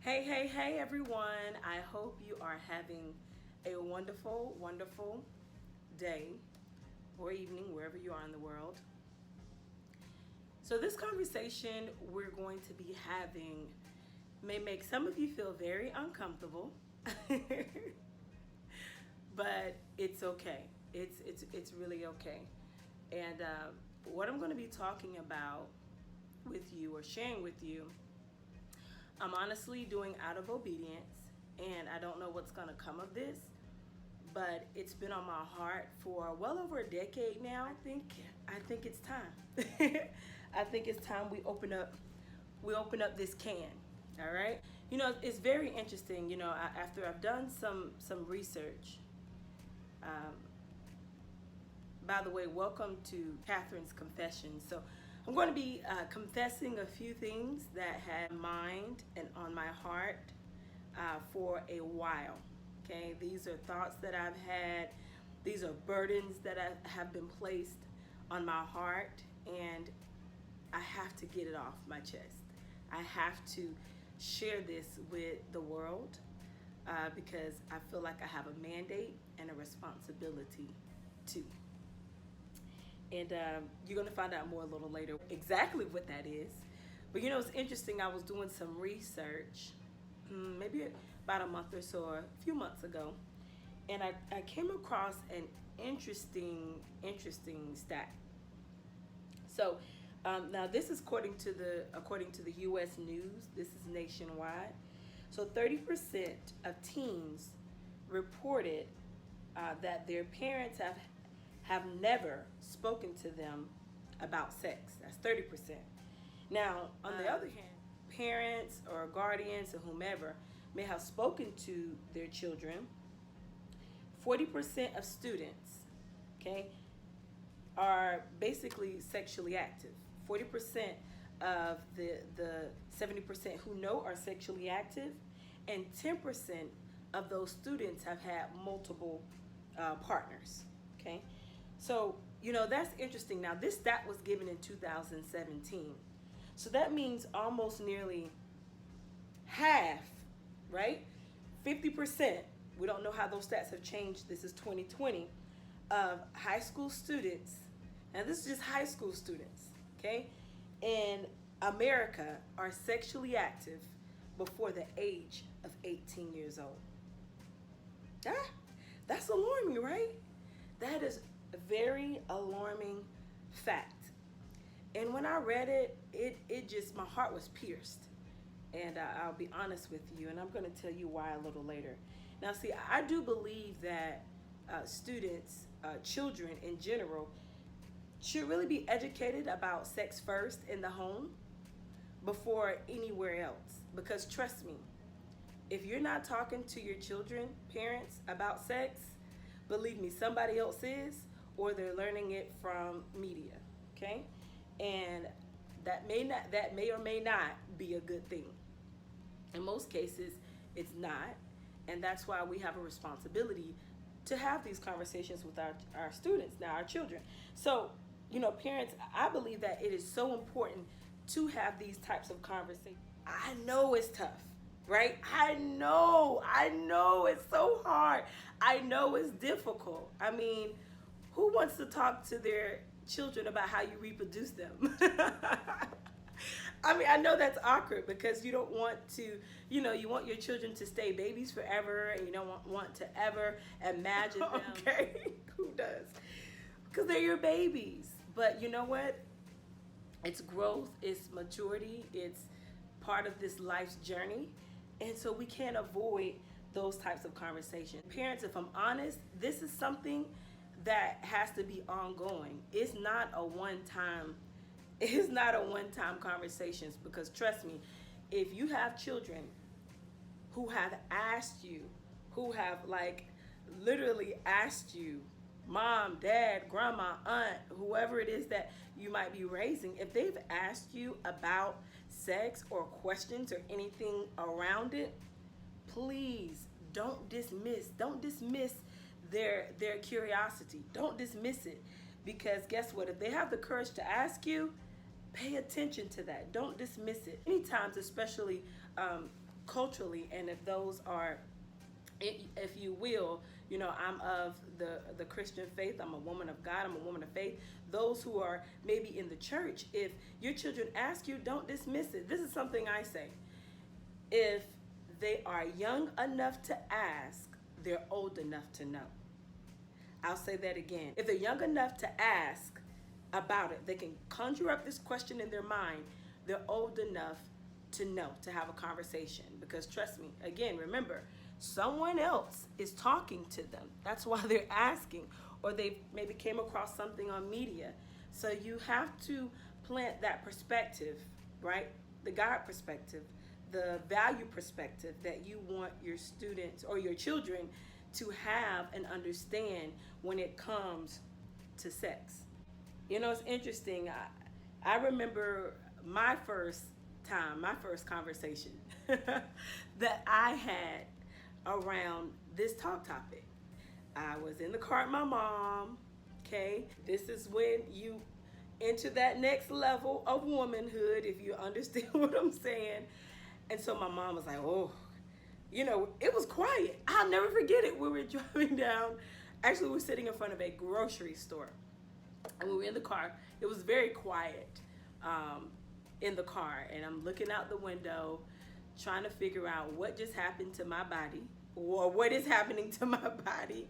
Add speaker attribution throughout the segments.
Speaker 1: Hey, everyone. I hope you are having a wonderful, wonderful day or evening, wherever you are in the world. So, this conversation we're going to be having may make some of you feel very uncomfortable, but it's okay. It's really okay. And what I'm going to be talking about with you or sharing with you, I'm honestly doing out of obedience, and I don't know what's going to come of this, but it's been on my heart for well over a decade now. I think it's time. I think it's time we open up this can. All right. It's very interesting. After I've done some research. Um, by the way, welcome to Catherine's Confessions. So I'm going to be confessing a few things that had mind and on my heart for a while. Okay, these are thoughts that I've had. These are burdens that have been placed on my heart, and I have to get it off my chest. I have to share this with the world because I feel like I have a mandate and a responsibility too. And you're going to find out more a little later exactly what that is. But it's interesting. I was doing some research maybe about a month or so, or a few months ago, and I came across an interesting stat. So now this is according to the U.S. News. This is nationwide. So 30% of teens reported that their parents have never spoken to them about sex. That's 30%. Now, on the other hand, parents or guardians or whomever may have spoken to their children. 40% of students, okay, are basically sexually active. 40% of the 70% who know are sexually active, and 10% of those students have had multiple partners, okay? So, that's interesting. Now, this stat was given in 2017. So that means almost nearly half, right? 50%, we don't know how those stats have changed. This is 2020, of high school students, and this is just high school students, okay, in America are sexually active before the age of 18 years old. That's alarming, right? That is a very alarming fact. And when I read it, it just, my heart was pierced. And I'll be honest with you, and I'm going to tell you why a little later. Now, see, I do believe that students, children in general, should really be educated about sex first in the home before anywhere else. Because trust me, if you're not talking to your children, parents, about sex, believe me, somebody else is, or they're learning it from media, okay? And that may or may not be a good thing. In most cases, it's not, and that's why we have a responsibility to have these conversations with our students, now our children. So, parents, I believe that it is so important to have these types of conversations. I know it's tough, right? I know it's so hard. I know it's difficult. I mean, who wants to talk to their children about how you reproduce them? I mean, I know that's awkward because you don't want to, you want your children to stay babies forever, and you don't want to ever imagine them. Okay, who does? Because they're your babies. But you know what? It's growth, it's maturity, it's part of this life's journey. And so we can't avoid those types of conversations. Parents, if I'm honest, this is something that has to be ongoing. It's not a one-time conversations, because trust me, if you have children who have asked you, who have literally asked you, mom, dad, grandma, aunt, whoever it is that you might be raising, if they've asked you about sex or questions or anything around it, please don't dismiss their curiosity. Don't dismiss it, because guess what? If they have the courage to ask you, pay attention to that. Don't dismiss it. Many times, especially culturally, and if those are, if you will, I'm of the Christian faith. I'm a woman of God. I'm a woman of faith. Those who are maybe in the church, if your children ask you, don't dismiss it. This is something I say. If they are young enough to ask, they're old enough to know. I'll say that again. If they're young enough to ask about it, they can conjure up this question in their mind, they're old enough to know, to have a conversation. Because trust me, again, remember, someone else is talking to them. That's why they're asking, or they maybe came across something on media. So you have to plant that perspective, right? The God perspective, the value perspective that you want your students or your children to have and understand when it comes to sex. It's interesting. I remember my first conversation that I had around this topic. I was in the car with my mom, okay? This is when you enter that next level of womanhood, if you understand what I'm saying. And so my mom was like, oh, it was quiet. I'll never forget it. We were driving down. Actually, we were sitting in front of a grocery store. And we were in the car. It was very quiet in the car. And I'm looking out the window, trying to figure out what just happened to my body, or what is happening to my body.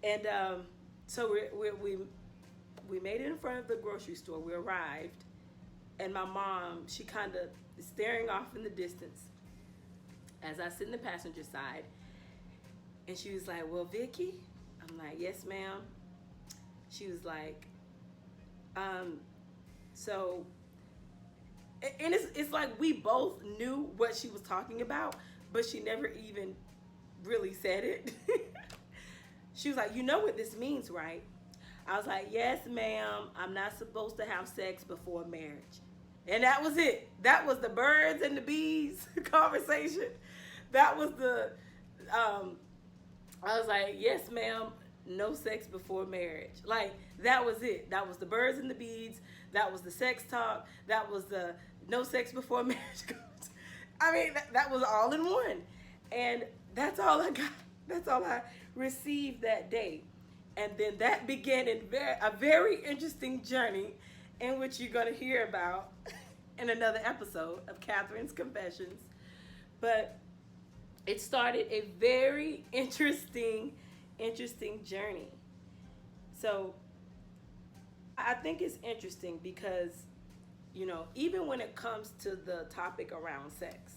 Speaker 1: And so we made it in front of the grocery store. We arrived. And my mom, she kind of is staring off in the distance as I sit in the passenger side. And she was like, well, Vicky? I'm like, yes, ma'am. She was like, so, and it's like we both knew what she was talking about, but she never even really said it. She was like, you know what this means, right? I was like, yes, ma'am. I'm not supposed to have sex before marriage. And that was it. That was the birds and the bees conversation. That was the, I was like, yes, ma'am, no sex before marriage. Like, that was it. That was the birds and the bees. That was the sex talk. That was the no sex before marriage. I mean, that was all in one. And that's all I got. That's all I received that day. And then that began a very interesting journey in which you're going to hear about in another episode of Catherine's Confessions. But it started a very interesting journey. So I think it's interesting because, even when it comes to the topic around sex,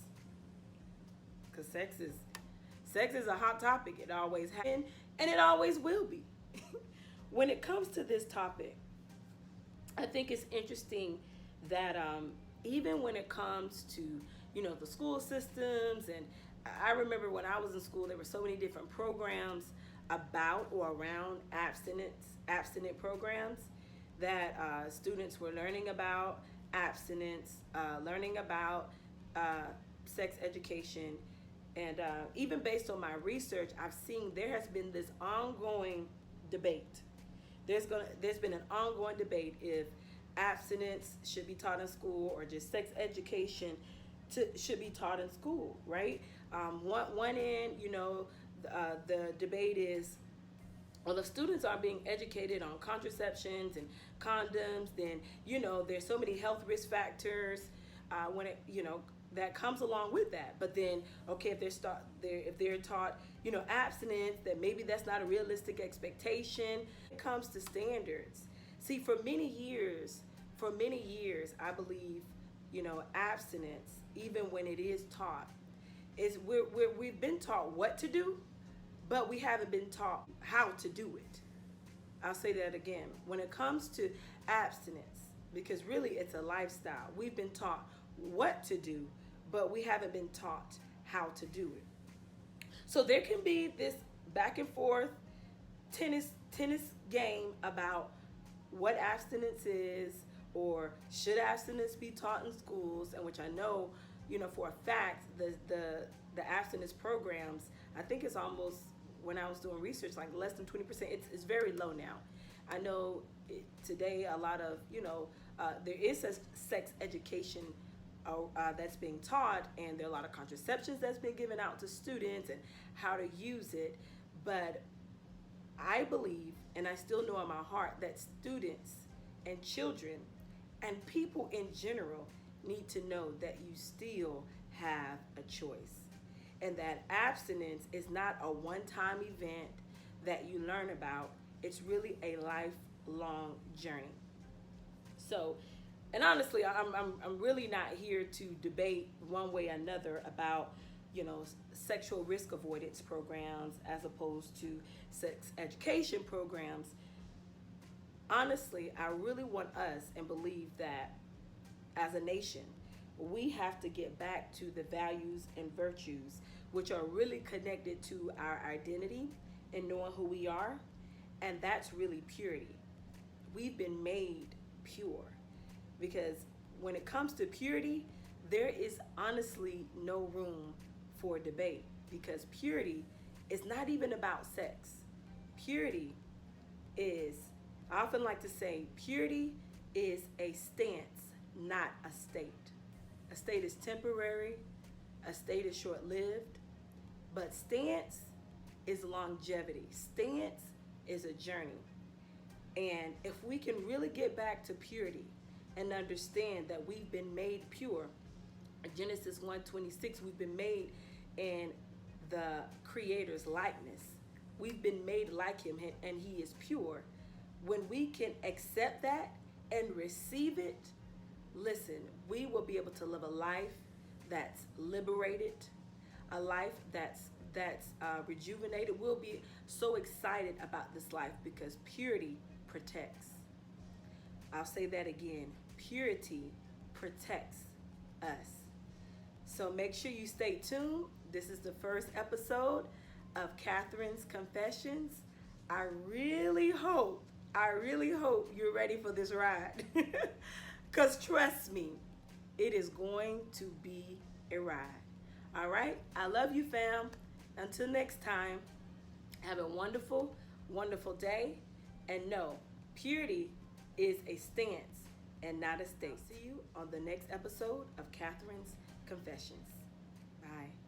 Speaker 1: because sex is a hot topic. It always has been, and it always will be. When it comes to this topic, I think it's interesting that even when it comes to, the school systems, and I remember when I was in school, there were so many different programs about or around abstinent programs that students were learning about abstinence, learning about sex education. And even based on my research, I've seen there has been this ongoing debate. There's been an ongoing debate if abstinence should be taught in school or just sex education should be taught in school, right? One end, the debate is, well, if students are being educated on contraceptions and condoms, then, there's so many health risk factors that comes along with that. But then, okay, if they're taught, abstinence, that maybe that's not a realistic expectation. It comes to standards. See, for many years, I believe, abstinence, even when it is taught, we've been taught what to do, but we haven't been taught how to do it. I'll say that again. When it comes to abstinence, because really it's a lifestyle, we've been taught what to do, but we haven't been taught how to do it. So there can be this back and forth tennis game about what abstinence is, or should abstinence be taught in schools, and which I know, for a fact, the abstinence programs, I think it's almost, when I was doing research, like less than 20%. It's very low now. I know today a lot of, there is a sex education that's being taught, and there are a lot of contraceptions that's been given out to students and how to use it. But I believe, and I still know in my heart, that students and children and people in general need to know that you still have a choice, and that abstinence is not a one-time event that you learn about. It's really a lifelong journey. So, and honestly, I'm really not here to debate one way or another about, sexual risk avoidance programs as opposed to sex education programs. Honestly, I really want us and believe that as a nation, we have to get back to the values and virtues which are really connected to our identity and knowing who we are, and that's really purity. We've been made pure, because when it comes to purity, there is honestly no room for debate, because purity is not even about sex. Purity is, I often like to say, purity is a stance, not a state. A state is temporary, a state is short lived, but stance is longevity. Stance is a journey. And if we can really get back to purity and understand that we've been made pure, Genesis 1:26, we've been made in the Creator's likeness. We've been made like Him, and He is pure. When we can accept that and receive it, listen, we will be able to live a life that's liberated, a life that's rejuvenated. We'll be so excited about this life because purity protects. I'll say that again. Purity protects us. So make sure you stay tuned. This is the first episode of Catherine's Confessions. I really hope you're ready for this ride. Because trust me, it is going to be a ride. All right? I love you, fam. Until next time, have a wonderful, wonderful day. And know, purity is a stance and not a state. See you on the next episode of Catherine's Confessions. Bye.